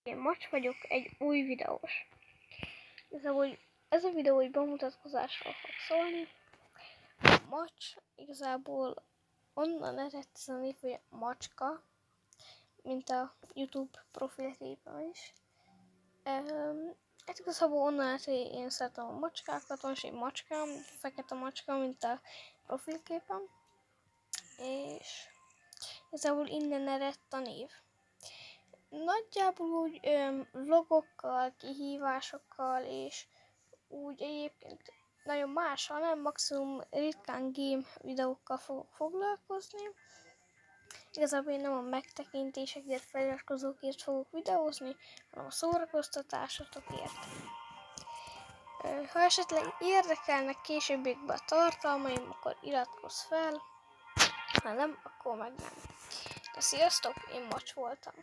Én Macs vagyok, egy új videós. Igazából ez a videó egy bemutatkozásról fog szólni. Macs igazából onnan eredt ez a név, hogy macska, mint a YouTube profilképem is. Hát igazából onnan eredt, hogy én szeretem a macskákat, van is egy macskám, fekete macska, mint a profilképem. És igazából innen eredt a név. Nagyjából úgy vlogokkal, kihívásokkal és úgy egyébként nagyon mással, nem, maximum ritkán game videókkal fogok foglalkozni. Igazából én nem a megtekintésekért, feliratkozókért fogok videózni, hanem a szórakoztatásotokért. Ha esetleg érdekelnek későbbiekben a tartalmaim, akkor iratkozz fel, ha nem, akkor meg nem. De sziasztok, én Macs voltam.